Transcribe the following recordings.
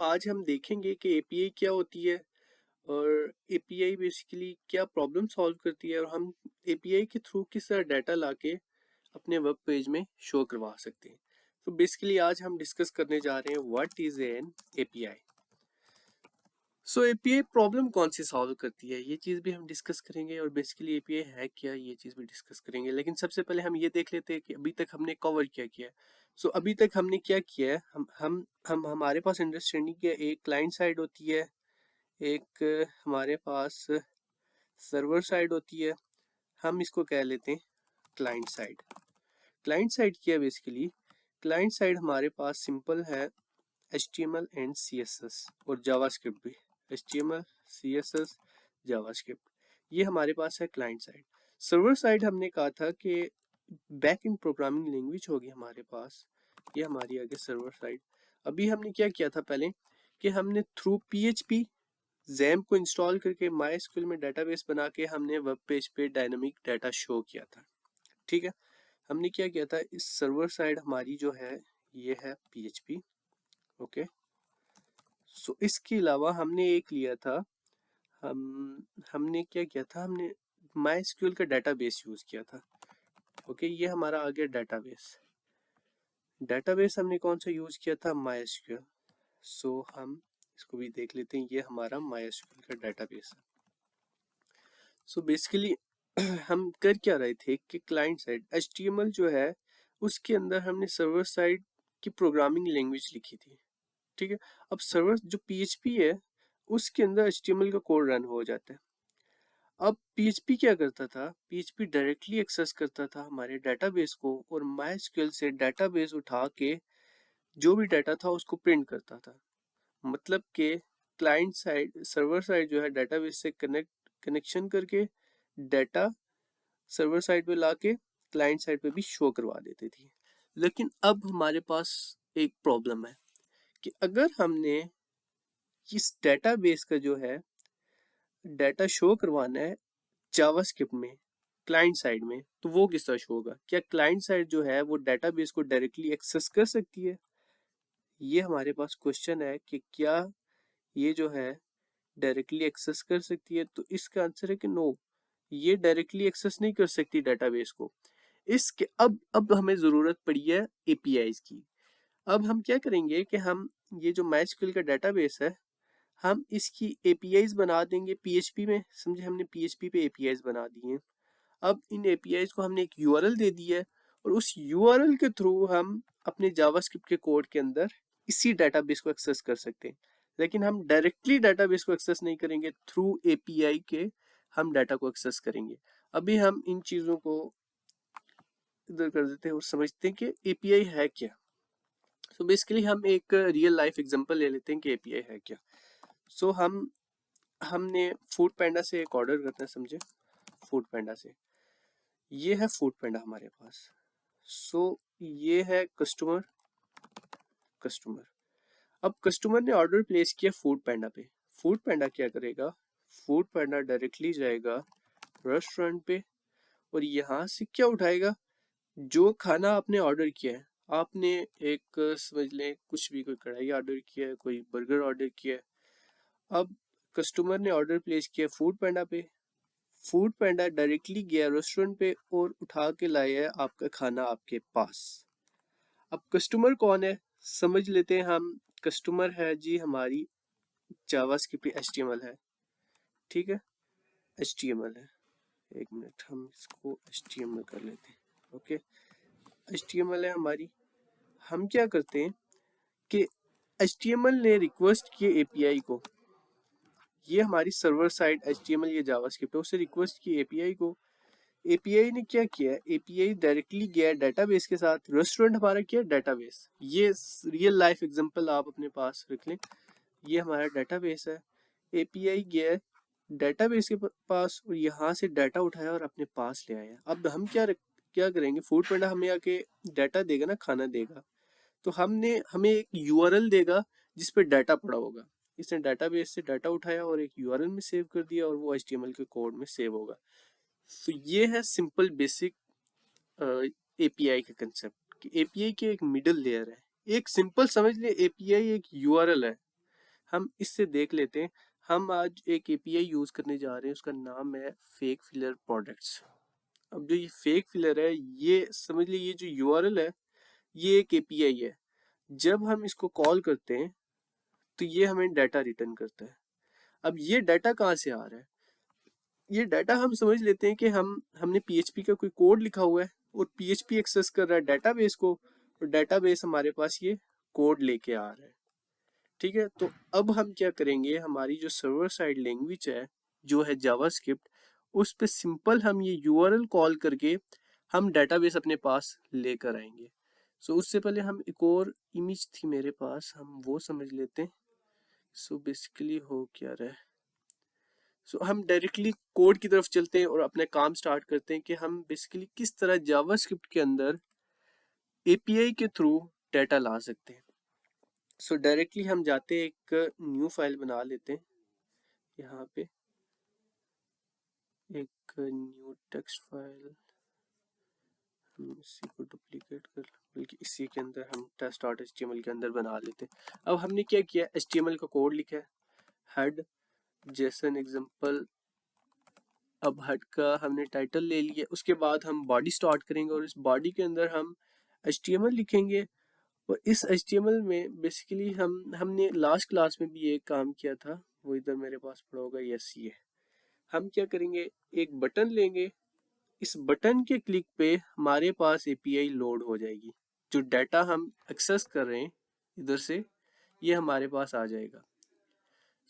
आज हम देखेंगे कि एपीआई क्या होती है और एपीआई बेसिकली क्या प्रॉब्लम सॉल्व करती है और हम एपीआई के थ्रू किस तरह डाटा लाके अपने वेब पेज में शो करवा सकते हैं। तो बेसिकली आज हम डिस्कस करने जा रहे हैं what is an API. So API problem कौन सी सॉल्व करती है ये चीज़ भी हम डिस्कस करेंगे और बेसिकली एपीआई है क्या ये चीज़ भी डिस्कस करेंगे। लेकिन सबसे पहले हम ये देख लेते हैं कि अभी तक हमने कवर क्या किया है। सो अभी तक हमने क्या किया है, हम हमारे पास अंडरस्टैंडिंग की एक क्लाइंट साइड होती है, एक हमारे पास सर्वर साइड होती है। हम इसको कह लेते हैं क्लाइंट साइड। क्लाइंट साइड क्या है बेसिकली, क्लाइंट साइड हमारे पास सिंपल है HTML एंड CSS और जावास्क्रिप्ट भी। HTML CSS जावास्क्रिप्ट ये हमारे पास है क्लाइंट साइड। सर्वर साइड हमने कहा था कि बैक एंड प्रोग्रामिंग लैंग्वेज होगी हमारे पास, ये हमारी आगे सर्वर साइड। अभी हमने क्या किया था पहले कि हमने थ्रू PHP जैम को इंस्टॉल करके MySQL में डेटाबेस बना के हमने वेब पेज पे डायनामिक डाटा शो किया था। ठीक है, हमने क्या किया था, इस सर्वर साइड हमारी जो है ये है PHP। ओके, सो इसके अलावा हमने एक लिया था, हमने क्या किया था, हमने MySQL का डेटाबेस यूज किया था। ओके, ये हमारा आ गया डेटाबेस। डेटाबेस हमने कौन सा यूज किया था, MySQL। सो हम इसको भी देख लेते हैं, ये हमारा MySQL का डेटाबेस है। सो बेसिकली हम कर क्या रहे थे कि क्लाइंट साइड HTML जो है उसके अंदर हमने सर्वर साइड की प्रोग्रामिंग लैंग्वेज लिखी थी। ठीक है, अब सर्वर जो PHP है उसके अंदर HTML का कोड रन हो जाता है। अब PHP क्या करता था, PHP डायरेक्टली एक्सेस करता था हमारे डेटाबेस को और MySQL से डेटाबेस उठा के जो भी डाटा था उसको प्रिंट करता था। मतलब कि क्लाइंट साइड सर्वर साइड जो है डेटाबेस से कनेक्शन करके डाटा सर्वर साइड पे लाके क्लाइंट साइड पे भी शो करवा देती थी। लेकिन अब हमारे पास एक प्रॉब्लम है कि अगर हमने इस डेटाबेस का जो है डाटा शो करवाना है जावास्क्रिप्ट में क्लाइंट साइड में, तो वो किस तरह शो होगा? क्या क्लाइंट साइड जो है वो डेटाबेस को डायरेक्टली एक्सेस कर सकती है? ये हमारे पास क्वेश्चन है कि क्या ये जो है डायरेक्टली एक्सेस कर सकती है, तो इसका आंसर है कि नो, ये डायरेक्टली एक्सेस नहीं कर सकती डेटाबेस को। इसके अब हमें जरूरत पड़ी है एपीआईज की। अब हम क्या करेंगे कि हम ये जो MySQL का डेटाबेस है हम इसकी एपीआईज बना देंगे PHP में। समझे, हमने PHP पे एपीआईज बना दिए। अब इन एपीआईज को हमने एक यूआरएल दे दी है और उस यूआरएल के थ्रू हम अपने जावास्क्रिप्ट के कोड के अंदर इसी डेटाबेस को एक्सेस कर सकते हैं। लेकिन हम डायरेक्टली डेटाबेस को एक्सेस नहीं करेंगे, थ्रू एपीआई के हम डाटा को एक्सेस करेंगे। अभी हम इन चीजों को इधर कर देते हैं और समझते हैं कि एपीआई है क्या। सो बेसिकली हम एक रियल लाइफ एग्जांपल ले लेते हैं कि एपीआई है क्या। सो हमने फूड पैंडा से एक ऑर्डर करते हैं, समझे, फूड पैंडा से। ये है फूड पैंडा हमारे पास। सो ये है कस्टमर। कस्टमर अब कस्टमर ने ऑर्डर प्लेस किया फूड पैंडा पे। फूड पैंडा क्या करेगा, फूड पैंडा डायरेक्टली जाएगा रेस्टोरेंट पे और यहाँ से क्या उठाएगा, जो खाना आपने ऑर्डर किया है। आपने एक समझ लें कुछ भी, कोई कढ़ाई ऑर्डर किया है, कोई बर्गर ऑर्डर किया है। अब कस्टमर ने ऑर्डर प्लेस किया फूड पैंडा पे, फूड पैंडा डायरेक्टली गया रेस्टोरेंट पे और उठा के लाया है आपका खाना आपके पास। अब कस्टमर कौन है, समझ लेते हैं हम। कस्टमर है जी हमारी जावास्क्रिप्ट HTML है। ठीक है, HTML है। एक मिनट, हम इसको HTML कर लेते हैं। ओके, HTML है हमारी। हम क्या करते हैं कि HTML ने रिक्वेस्ट किए API को, ये हमारी सर्वर साइड HTML ये जावास्क्रिप्ट है, उससे रिक्वेस्ट की API को। एपीआई ने क्या किया, एपीआई डायरेक्टली गया डेटाबेस के साथ। रेस्टोरेंट हमारा क्या, डेटाबेस। ये रियल लाइफ एग्जांपल आप अपने पास रख लें, ये हमारा डेटाबेस है। एपीआई गया डेटाबेस के पास और यहाँ से डाटा उठाया और अपने पास ले आया। अब हम क्या करेंगे, फूड पैंडा हमें आके डाटा देगा ना, खाना देगा, तो हमें एक यूआरएल देगा जिस पे डाटा पड़ा होगा। इसने डेटाबेस से डाटा उठाया और एक यूआरएल में सेव कर दिया और वो HTML के कोड में सेव होगा। तो ये है सिंपल बेसिक एपीआई का कंसेप्ट कि एपीआई की एक मिडिल लेयर है। एक सिंपल समझ ले, एपीआई एक यूआरएल है हम इससे देख लेते हैं। हम आज एक एपीआई यूज करने जा रहे हैं, उसका नाम है फेक फिलर प्रोडक्ट्स। अब जो ये फेक फिलर है, ये समझ लीजिए ये जो यूआरएल है ये एक एपीआई है। जब हम इसको कॉल करते हैं तो ये हमें डाटा रिटर्न करता है। अब ये डाटा कहाँ से आ रहा है? ये डाटा हम समझ लेते हैं कि हमने पीएचपी का कोई कोड लिखा हुआ है और पीएचपी एक्सेस कर रहा है डाटाबेस को, और डाटाबेस हमारे पास ये कोड लेके आ रहा है। ठीक है, तो अब हम क्या करेंगे, हमारी जो सर्वर साइड लैंग्वेज है जो है जावास्क्रिप्ट, उस पे सिंपल हम ये यूआरएल कॉल करके हम डाटाबेस अपने पास लेकर आएंगे। सो उससे पहले हम एक और इमेज थी मेरे पास, हम वो समझ लेते हैं। सो बेसिकली हो क्या रहा है, सो हम डायरेक्टली कोड की तरफ चलते हैं और अपने काम स्टार्ट करते हैं कि हम बेसिकली किस तरह जावास्क्रिप्ट के अंदर एपीआई के थ्रू डाटा ला सकते हैं। सो डायरेक्टली हम जाते हैं, एक न्यू फाइल बना लेते हैं। यहाँ पे एक न्यू टेक्स्ट फाइल, हम इसी को डुप्लीकेट कर, बल्कि इसी के अंदर हम टेस्ट डॉट एचटीएमएल के अंदर बना लेते हैं। अब हमने क्या किया, एचटीएमएल का कोड लिखा है, हेड जेसन एग्जांपल। अब हेड का हमने टाइटल ले लिया, उसके बाद हम बॉडी स्टार्ट करेंगे और इस बॉडी के अंदर हम एचटीएमएल लिखेंगे। और इस एचटीएमएल में बेसिकली हमने लास्ट क्लास में भी एक काम किया था, वो इधर मेरे पास पड़ा होगा, यस ये। हम क्या करेंगे, एक बटन लेंगे, इस बटन के क्लिक पे हमारे पास एपीआई लोड हो जाएगी। जो डाटा हम एक्सेस कर रहे हैं इधर से, ये हमारे पास आ जाएगा।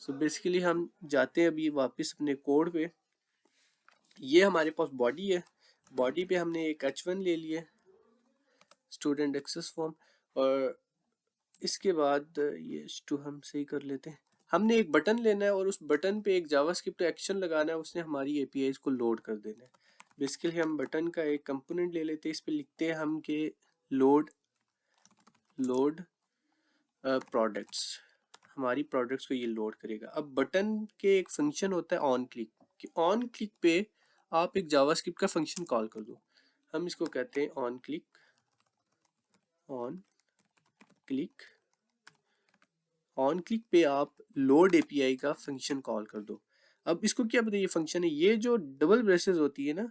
सो बेसिकली हम जाते हैं अभी वापस अपने कोड पे। ये हमारे पास बॉडी है, बॉडी पे हमने एक h1 ले लिया, स्टूडेंट एक्सेस फॉर्म, और इसके बाद ये h2 हम सही कर लेते हैं। हमने एक बटन लेना है और उस बटन पे एक जावास्क्रिप्ट एक्शन लगाना है, उसने हमारी एपीआई को लोड कर देना है। बेसिकली हम बटन का एक कंपोनेंट ले लेते हैं, इस पे लिखते हैं हम कि लोड प्रोडक्ट्स, हमारी प्रोडक्ट्स को ये लोड करेगा। अब बटन के एक फंक्शन होता है ऑन क्लिक, कि ऑन क्लिक पे आप एक जावास्क्रिप्ट का फंक्शन कॉल कर दो। हम इसको कहते हैं ऑन क्लिक पे आप लोड एपीआई का फंक्शन कॉल कर दो। अब इसको क्या बताइए फंक्शन है, ये जो डबल ब्रेसेस होती है ना,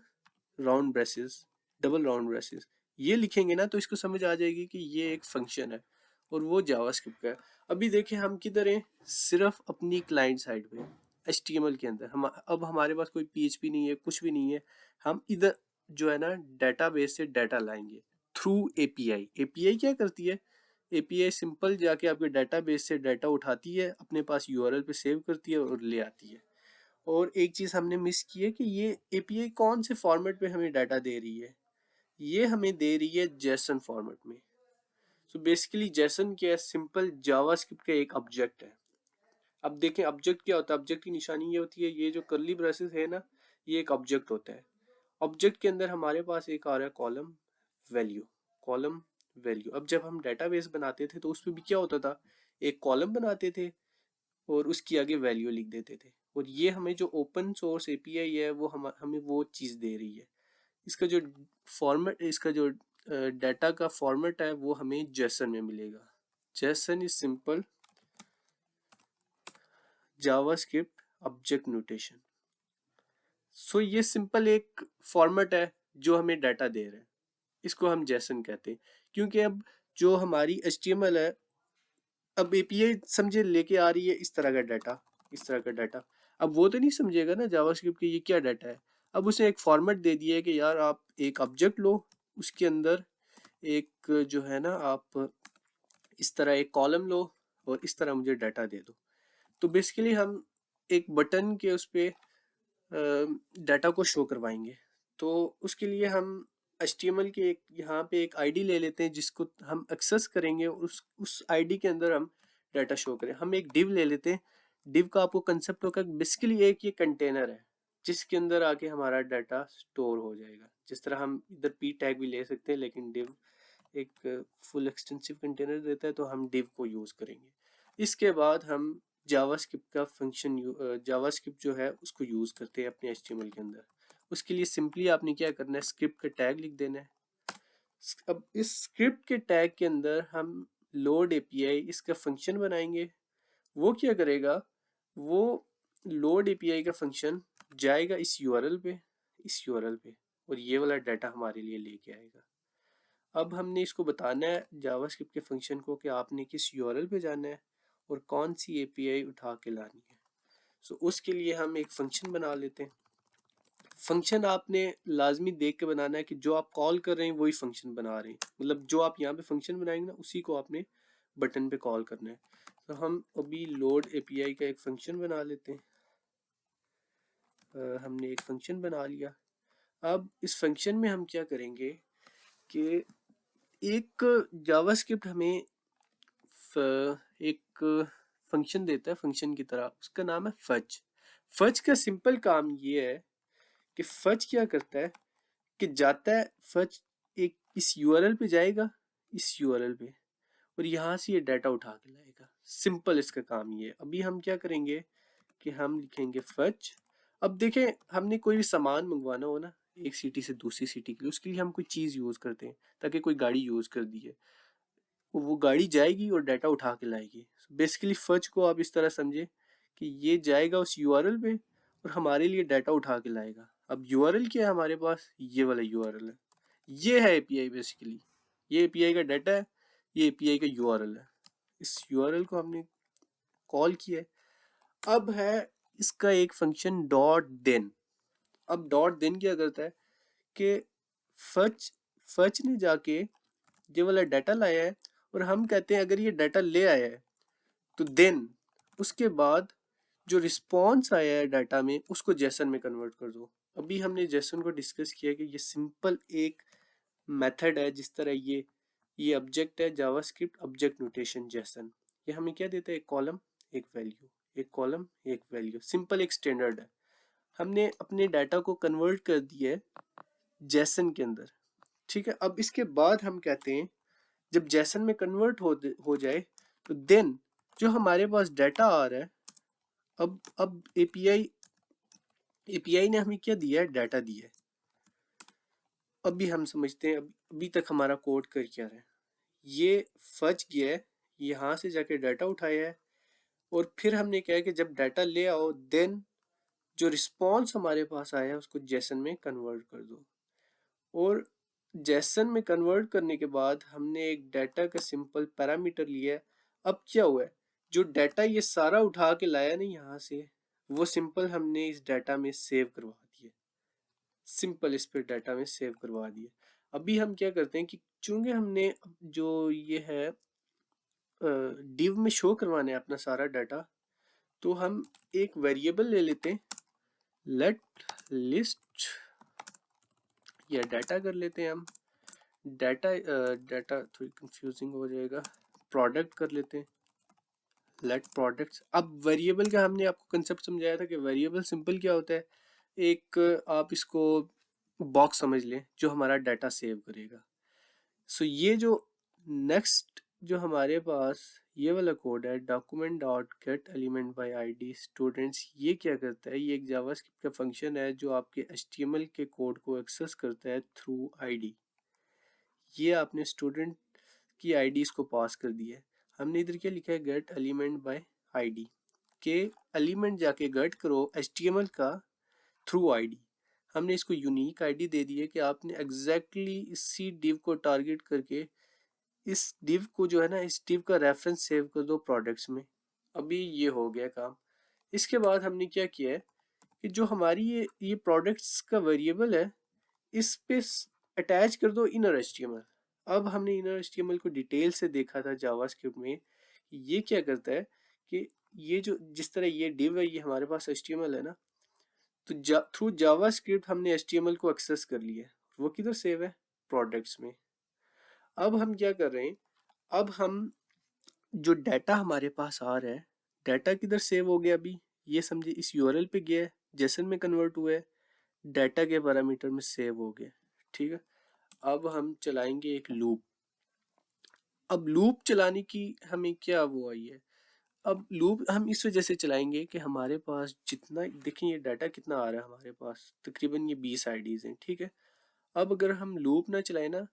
round braces, double round braces, ये लिखेंगे ना तो इसको समझ आ जाएगी कि ये एक फंक्शन है और वो जावास्क्रिप्ट का है। अभी देखिए हम किधर हैं, सिर्फ अपनी क्लाइंट साइड पे HTML के अंदर। हम अब हमारे पास कोई PHP नहीं है, कुछ भी नहीं है। हम इधर जो है ना डाटाबेस से डाटा लाएंगे थ्रू एपीआई। एपीआई क्या करती है, एपीआई सिंपल जाके आपके डाटाबेस से डाटा उठाती है, अपने पास यूआरएल पे सेव करती है और ले आती है। और एक चीज़ हमने मिस की है कि ये एपीआई कौन से फॉर्मेट पे हमें डाटा दे रही है, ये हमें दे रही है जेसन फॉर्मेट में। सो बेसिकली जेसन क्या है, सिंपल जावास्क्रिप्ट का एक ऑब्जेक्ट है। अब देखें ऑब्जेक्ट क्या होता है, ऑब्जेक्ट की निशानी ये होती है, ये जो कर्ली ब्रेसेस है ना, ये एक ऑब्जेक्ट होता है। ऑब्जेक्ट के अंदर हमारे पास एक आ रहा है कॉलम वैल्यू। अब जब हम डाटाबेस बनाते थे तो उसमें भी क्या होता था, एक कॉलम बनाते थे और उसकी आगे वैल्यू लिख देते थे। और ये हमें जो ओपन सोर्स एपीआई है वो हमें वो चीज़ दे रही है। इसका जो फॉर्मेट, इसका जो डाटा का फॉर्मेट है वो हमें जेसन में मिलेगा। JSON is simple JavaScript object notation. So ये सिंपल एक फॉर्मेट है जो हमें डाटा दे रहा है, इसको हम जेसन कहते हैं। क्योंकि अब जो हमारी HTML है, अब एपीआई समझे लेके आ रही है इस तरह का डाटा, अब वो तो नहीं समझेगा ना जावास्क्रिप्ट की ये क्या डाटा है। अब उसने एक फॉर्मेट दे दिया है कि यार आप एक ऑब्जेक्ट लो, उसके अंदर एक जो है ना आप इस तरह एक कॉलम लो और इस तरह मुझे डाटा दे दो। तो बेसिकली हम एक बटन के उस पे डाटा को शो करवाएंगे। तो उसके लिए हम HTML के एक यहाँ पे एक आईडी ले लेते हैं जिसको हम एक्सेस करेंगे, उस आईडी के अंदर हम डाटा शो करें। हम एक डिव ले लेते हैं, डिव का आपको कंसेप्ट होगा, बेसिकली एक ये कंटेनर है जिसके अंदर आके हमारा डाटा स्टोर हो जाएगा। जिस तरह हम इधर पी टैग भी ले सकते हैं, लेकिन डिव एक फुल एक्सटेंसिव कंटेनर देता है तो हम डिव को यूज़ करेंगे। इसके बाद हम जावास्क्रिप्ट का फंक्शन जावास्क्रिप्ट जो है उसको यूज़ करते हैं अपने HTML के अंदर। उसके लिए सिंपली आपने क्या करना है, स्क्रिप्ट का टैग लिख देना है। अब इस स्क्रिप्ट के टैग के अंदर हम लोड एपीआई इसका फंक्शन बनाएंगे वो क्या करेगा, वो लोड एपीआई का फंक्शन जाएगा इस यूआरएल पे, इस यूआरएल पे, और ये वाला डाटा हमारे लिए लेके आएगा। अब हमने इसको बताना है जावास्क्रिप्ट के फंक्शन को कि आपने किस यूआरएल पे जाना है और कौन सी एपीआई उठा के लानी है। सो उसके लिए हम एक फंक्शन बना लेते हैं। फंक्शन आपने लाजमी देख के बनाना है कि जो आप कॉल कर रहे हैं वही फंक्शन बना रहे हैं, मतलब जो आप यहाँ पे फंक्शन बनाएंगे ना उसी को आपने बटन पे कॉल करना है। तो हम अभी लोड एपीआई का एक फंक्शन बना लेते हैं। हमने एक फंक्शन बना लिया। अब इस फंक्शन में हम क्या करेंगे कि एक जावास्क्रिप्ट हमें एक फंक्शन देता है फंक्शन की तरह, उसका नाम है फच। फच का सिंपल काम ये है कि फच क्या करता है कि जाता है, फच एक इस यूआरएल पे जाएगा, इस यूआरएल पे, और यहाँ से ये डाटा उठा के लाएगा। सिंपल इसका काम ये है। अभी हम क्या करेंगे कि हम लिखेंगे फच। अब देखें, हमने कोई भी सामान मंगवाना हो ना एक सिटी से दूसरी सिटी के लिए, उसके लिए हम कोई चीज़ यूज़ करते हैं, ताकि कोई गाड़ी यूज़ कर दी है, वो गाड़ी जाएगी और डाटा उठा के लाएगी। बेसिकली फच को आप इस तरह समझे कि ये जाएगा उस यूआरएल पे और हमारे लिए डाटा उठा के लाएगा। अब यूआरएल क्या है हमारे पास, ये वाला यूआरएल है, ये है एपीआई बेसिकली। ये एपीआई का डाटा है, ये एपीआई का यूआरएल है। इस यूआरएल को हमने कॉल किया है। अब है इसका एक फंक्शन डॉट देन। अब डॉट देन क्या करता है कि फच फच ने जाके ये वाला डाटा लाया है, और हम कहते हैं अगर ये डाटा ले आया है तो देन उसके बाद जो रिस्पॉन्स आया है डाटा में उसको जेसन में कन्वर्ट कर दो। अभी हमने जेसन को डिस्कस किया कि ये सिंपल एक मेथड है, जिस तरह ये ऑब्जेक्ट है जावास्क्रिप्ट ऑब्जेक्ट नोटेशन जेसन। ये हमें क्या देता है, एक कॉलम एक वैल्यू, एक कॉलम एक वैल्यू, सिंपल एक स्टैंडर्ड है। हमने अपने डाटा को कन्वर्ट कर दिया है जेसन के अंदर, ठीक है। अब इसके बाद हम कहते हैं जब जेसन में कन्वर्ट हो जाए तो देन जो हमारे पास डाटा आ रहा है, अब एपीआई ने हमें क्या दिया है, डाटा दिया है। अभी हम समझते हैं अभी तक हमारा कोड कर क्या रहा है। ये फच गया है, यहाँ से जाके डाटा उठाया है, और फिर हमने कहा है कि जब डाटा ले आओ देन जो रिस्पॉन्स हमारे पास आया है उसको जेसन में कन्वर्ट कर दो। और जेसन में कन्वर्ट करने के बाद हमने एक डाटा का सिंपल पैरामीटर लिया है। अब क्या हुआ है, जो डाटा ये सारा उठा के लाया नहीं यहाँ से, वो सिंपल हमने इस डाटा में सेव करवा दिया, सिंपल इस पे डाटा में सेव करवा दिया। अभी हम क्या करते हैं कि चूंकि हमने जो ये है डिव में शो करवाना है अपना सारा डाटा, तो हम एक वेरिएबल ले लेते हैं, लेट लिस्ट या डाटा कर लेते हैं हम। डाटा थोड़ी कंफ्यूजिंग हो जाएगा, प्रोडक्ट कर लेते हैं, लेट प्रोडक्ट्स। अब वेरिएबल का हमने आपको कंसेप्ट समझाया था कि वेरिएबल सिंपल क्या होता है, एक आप इसको बॉक्स समझ लें जो हमारा डाटा सेव करेगा। सो ये जो नेक्स्ट जो हमारे पास ये वाला कोड है document dot gate element by ID students, ये क्या करता है, ये एक जावास्क्रिप्ट का फंक्शन है जो आपके एचटीएमएल के कोड को एक्सेस करता है थ्रू आईडी। ये आपने स्टूडेंट की आईडी इसको पास कर दी है। हमने इधर क्या लिखा है, गेट एलिमेंट बाय आईडी के एलिमेंट जाके गेट करो एचटीएमएल का थ्रू आईडी। हमने इसको यूनिक आईडी दे दी है कि आपने एग्जैक्टली इसी डिव को टारगेट करके इस डिव को जो है ना, इस डिव का रेफरेंस सेव कर दो प्रोडक्ट्स में। अभी ये हो गया काम। इसके बाद हमने क्या किया है कि जो हमारी ये प्रोडक्ट्स का वेरिएबल है इस पे अटैच कर दो इनर एचटीएमएल। अब हमने इनर एचटीएमएल को डिटेल से देखा था जावास्क्रिप्ट में, ये क्या करता है कि ये जो जिस तरह ये डिव है ये हमारे पास एचटीएमएल है ना, तो थ्रू जावास्क्रिप्ट हमने एचटीएमएल को एक्सेस कर लिया है, वो किधर सेव है, प्रोडक्ट्स में। अब हम क्या कर रहे हैं, अब हम जो डाटा हमारे पास आ रहा है, डाटा किधर सेव हो गया, अभी ये समझे इस यूआरएल पे गया है, जेसन में कन्वर्ट हुआ है, डाटा के पैरामीटर में सेव हो गया, ठीक है। अब हम चलाएंगे एक लूप। अब लूप चलाने की हमें क्या वो आई है, अब लूप हम इस वजह से चलाएंगे कि हमारे पास जितना, देखें ये डाटा कितना आ रहा है हमारे पास, तकरीबन ये 20 आईडीज हैं, ठीक है। अब अगर हम लूप ना चलाए ना,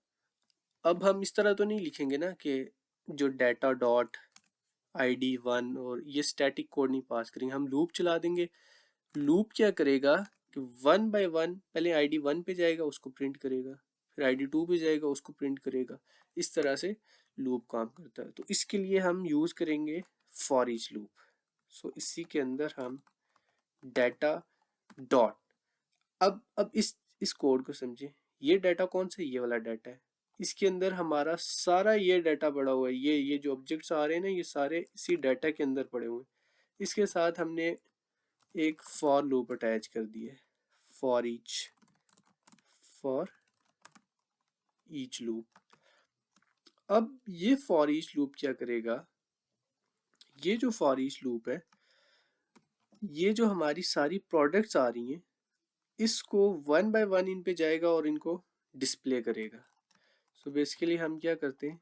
अब हम इस तरह तो नहीं लिखेंगे ना कि जो डाटा डॉट ID1 और ये स्टैटिक कोड नहीं पास करेंगे, हम लूप चला देंगे। लूप क्या करेगा कि 1 बाय 1 पहले ID1 पे जाएगा, उसको प्रिंट करेगा, फिर ID2 पे जाएगा, उसको प्रिंट करेगा। इस तरह से लूप काम करता है। तो इसके लिए हम यूज करेंगे फॉर ईच लूप। सो इसी के अंदर हम डाटा डॉट, अब इस कोड को समझे। ये डाटा कौन सा, ये वाला डाटा है। इसके अंदर हमारा सारा ये डाटा पड़ा हुआ है, ये जो ऑब्जेक्ट्स आ रहे हैं ना, ये सारे इसी डाटा के अंदर पड़े हुए हैं। इसके साथ हमने एक फॉर लूप अटैच कर दिया है, फॉर ईच लूप। अब ये फॉर ईच लूप क्या करेगा, ये जो फॉर ईच लूप है, ये जो हमारी सारी प्रोडक्ट्स आ रही हैं, इसको 1 बाय 1 इन पे जाएगा और इनको डिस्प्ले करेगा। सो बेसिकली हम क्या करते हैं,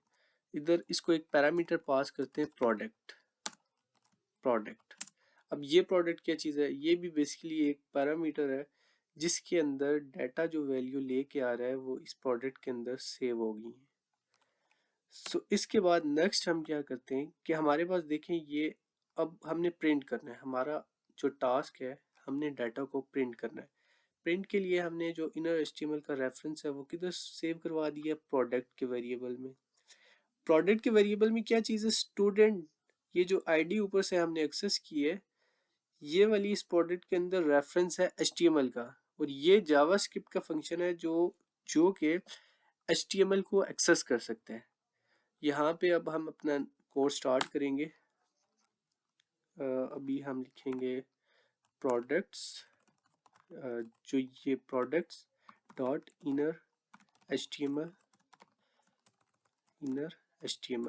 इधर इसको एक पैरामीटर पास करते हैं, प्रोडक्ट। अब ये प्रोडक्ट क्या चीज़ है, ये भी बेसिकली एक पैरामीटर है जिसके अंदर डाटा जो वैल्यू लेके आ रहा है वो इस प्रोडक्ट के अंदर सेव होगी। सो इसके बाद नेक्स्ट हम क्या करते हैं कि हमारे पास देखें ये, अब हमने प्रिंट करना है, हमारा जो टास्क है हमने डाटा को प्रिंट करना है। प्रिंट के लिए हमने जो इनर एचटीएमएल का रेफरेंस है वो किधर सेव करवा दिया, प्रोडक्ट के वेरिएबल में। प्रोडक्ट के वेरिएबल में क्या चीज़ है, स्टूडेंट। ये जो आईडी ऊपर से हमने एक्सेस की है, ये वाली इस प्रोडक्ट के अंदर रेफरेंस है एचटीएमएल का, और ये जावास्क्रिप्ट का फंक्शन है जो कि एचटीएमएल को एक्सेस कर सकते हैं। यहाँ पे अब हम अपना कोड स्टार्ट करेंगे। अभी हम लिखेंगे प्रोडक्ट्स, जो ये प्रोडक्ट्स डॉट इनर एचटीएमएल।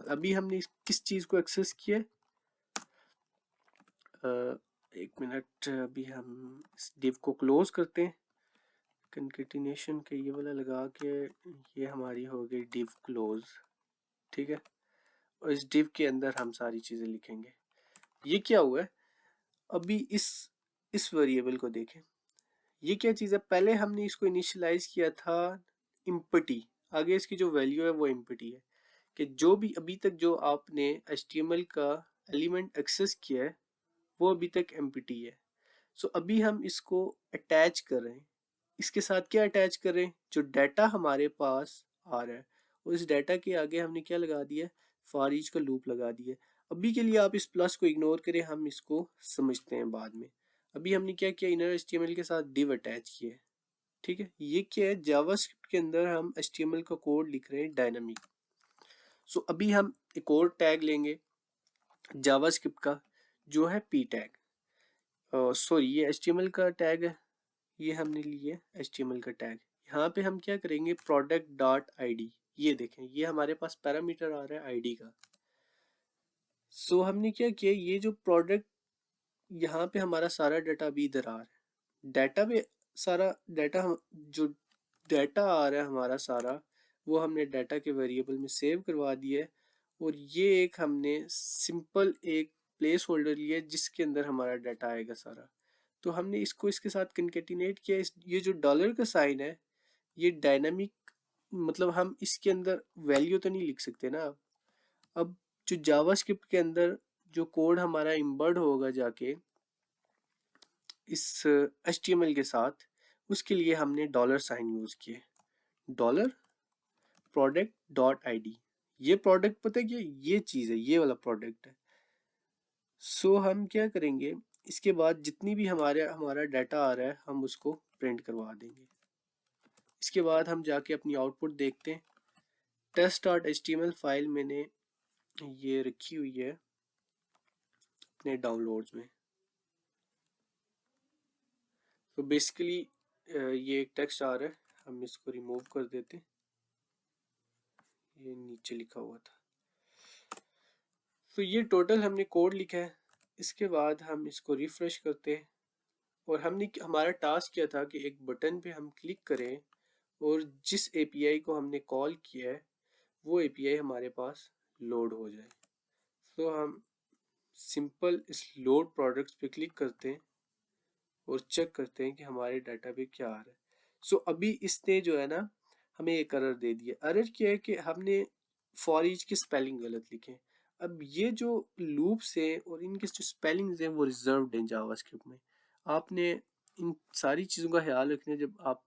अभी हमने किस चीज़ को एक्सेस किया, एक मिनट, अभी हम इस डिव को क्लोज करते हैं, कंकेटिनेशन के ये वाला लगा के, ये हमारी हो गई डिव क्लोज। ठीक है, और इस डिव के अंदर हम सारी चीज़ें लिखेंगे। ये क्या हुआ है, अभी इस वेरिएबल को देखें, ये क्या चीज़ है, पहले हमने इसको इनिशियलाइज किया था एम्प्टी, आगे इसकी जो वैल्यू है वो एम्प्टी है, कि जो भी अभी तक जो आपने HTML का एलिमेंट एक्सेस किया है वो अभी तक एम्प्टी है। सो अभी हम इसको अटैच कर रहे हैं, इसके साथ क्या अटैच कर रहे हैं, जो डाटा हमारे पास आ रहा है, और इस डाटा के आगे हमने क्या लगा दिया, फॉर ईच का लूप लगा दिया। अभी के लिए आप इस प्लस को इग्नोर करें, हम इसको समझते हैं बाद में। अभी हमने क्या किया, इनर एचटीएमएल के साथ डिव अटैच किया है। ठीक है, ये क्या है, जावास्क्रिप्ट के अंदर हम एचटीएमएल का कोड लिख रहे हैं डायनामिक। सो अभी हम एक और टैग लेंगे जावास्क्रिप्ट का, जो है पी टैग। सॉरी, ये HTML का टैग है, ये हमने लिए HTML का टैग। यहाँ पे हम क्या करेंगे, प्रोडक्ट डॉट ID, ये देखें ये हमारे पास पैरामीटर आ रहा है ID का। सो हमने क्या किया, ये जो प्रोडक्ट, यहाँ पे हमारा सारा डाटा अभी इधर आ रहा है, डाटा पे सारा डाटा, जो डाटा आ रहा है हमारा सारा, वो हमने डाटा के वेरिएबल में सेव करवा दिया है। और ये एक हमने सिंपल एक प्लेस होल्डर लिया जिसके अंदर हमारा डाटा आएगा सारा। तो हमने इसको इसके साथ कंकेटिनेट किया। ये जो डॉलर का साइन है, ये डायनामिक, मतलब हम इसके अंदर वैल्यू तो नहीं लिख सकते ना। अब जो जावास्क्रिप्ट के अंदर जो कोड हमारा इम्बर्ड होगा जाके इस HTML के साथ, उसके लिए हमने डॉलर साइन यूज किए, डॉलर प्रोडक्ट डॉट ID। ये प्रोडक्ट पता है क्या, ये चीज़ है, ये वाला प्रोडक्ट है। सो हम क्या करेंगे, इसके बाद जितनी भी हमारा डाटा आ रहा है हम उसको प्रिंट करवा देंगे। इसके बाद हम जाके अपनी आउटपुट देखते हैं। test.html फाइल मैंने ये रखी हुई है अपने डाउनलोड्स में। तो बेसिकली ये एक टेक्स्ट आ रहा है, हम इसको रिमूव कर देते हैं, ये नीचे लिखा हुआ था। तो ये टोटल हमने कोड लिखा है। इसके बाद हम इसको रिफ्रेश करते हैं, और हमारा टास्क क्या था कि एक बटन पे हम क्लिक करें और जिस API को हमने कॉल किया है वो API हमारे पास लोड हो जाए। तो हम सिंपल इस लोड प्रोडक्ट्स पे क्लिक करते हैं और चेक करते हैं कि हमारे डाटा पे क्या आ रहा है। सो अभी इसने जो है ना हमें एक एरर दे दिया। एरर क्या है कि हमने फॉर ईच की स्पेलिंग गलत लिखे। अब ये जो लूप्स हैं और इनके जो स्पेलिंग्स हैं वो रिजर्व्ड हैं जावास्क्रिप्ट में। आपने इन सारी चीज़ों का ख्याल रखना है जब आप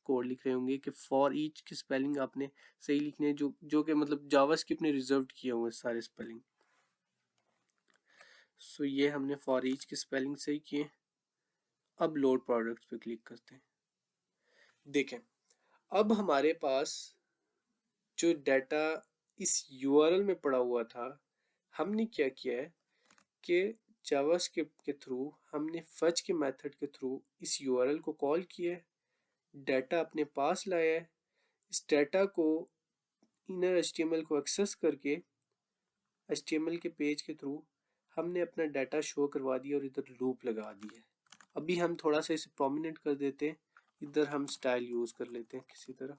कोड लिख रहे होंगे कि फॉर ईच की स्पेलिंग आपने सही लिखने, जो जो कि मतलब जावास्क्रिप्ट ने रिजर्व्ड किए होंगे सारे स्पेलिंग। सो ये हमने फॉर ईच की स्पेलिंग सही किए। अब लोड प्रोडक्ट्स पे क्लिक करते हैं। देखें, अब हमारे पास जो डाटा इस यूआरएल में पड़ा हुआ था, हमने क्या किया है कि जावास्क्रिप्ट के थ्रू हमने फच के मेथड के थ्रू इस यूआरएल को कॉल किया है, डाटा अपने पास लाया है। इस डाटा को इनर एचटीएमएल को एक्सेस करके एचटीएमएल के पेज के थ्रू हमने अपना डाटा शो करवा दिया और इधर लूप लगा दी है। अभी हम थोड़ा सा इसे प्रोमिनेंट कर देते हैं। इधर हम स्टाइल यूज़ कर लेते हैं, किसी तरह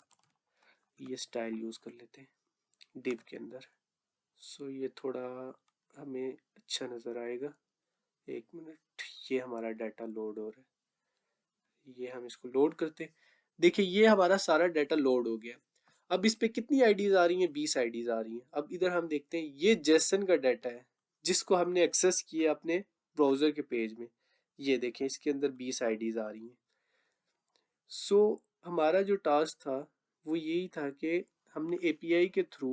ये स्टाइल यूज़ कर लेते हैं डिव के अंदर। सो ये थोड़ा हमें अच्छा नज़र आएगा। एक मिनट, ये हमारा डाटा लोड हो रहा है, ये हम इसको लोड करते हैं। देखिए ये हमारा सारा डाटा लोड हो गया। अब इस पे कितनी आईडीज आ रही हैं? 20 आईडीज आ रही हैं। अब इधर हम देखते हैं ये जेसन का डाटा है जिसको हमने एक्सेस किया अपने ब्राउज़र के पेज में। ये देखें इसके अंदर 20 आईडीज आ रही हैं। सो हमारा जो टास्क था वो यही था कि हमने एपीआई के थ्रू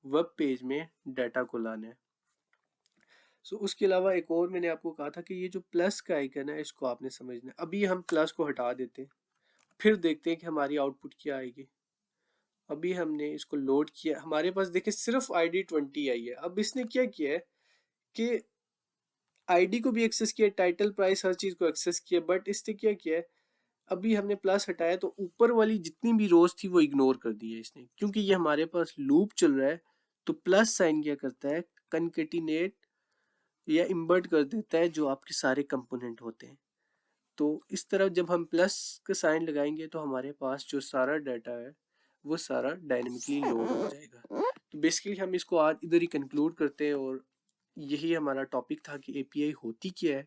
वेब पेज में डाटा को लाना है। सो उसके अलावा एक और मैंने आपको कहा था कि ये जो प्लस का आइकन है इसको आपने समझना है। अभी हम प्लस को हटा देते हैं, फिर देखते हैं कि हमारी आउटपुट क्या आएगी। अभी हमने इसको लोड किया, हमारे पास देखिए सिर्फ ID 20 आई है। अब इसने क्या किया है कि ID को भी एक्सेस किया, टाइटल प्राइस हर चीज़ को एक्सेस किया, बट इसने क्या किया है, अभी हमने प्लस हटाया तो ऊपर वाली जितनी भी रोज थी वो इग्नोर कर दी है इसने, क्योंकि ये हमारे पास लूप चल रहा है। तो प्लस साइन क्या करता है, कनकेटिनेट या इम्बर्ट कर देता है जो आपके सारे कंपोनेंट होते हैं। तो इस तरह जब हम प्लस का साइन लगाएंगे तो हमारे पास जो सारा डाटा है वो सारा डायनेमिकली लोड हो जाएगा। तो बेसिकली हम इसको आज इधर ही कंक्लूड करते हैं और यही हमारा टॉपिक था कि एपीआई होती क्या है,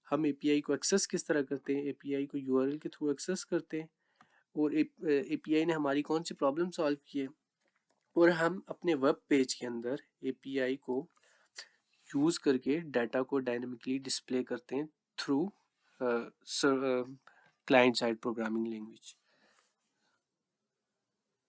हम एपीआई को एक्सेस किस तरह करते हैं, एपीआई को यूआरएल के थ्रू एक्सेस करते हैं, और एपीआई ने हमारी कौन सी प्रॉब्लम सॉल्व की है, और हम अपने वेब पेज के अंदर एपीआई को यूज़ करके डाटा को डायनेमिकली डिस्प्ले करते हैं through client side programming language.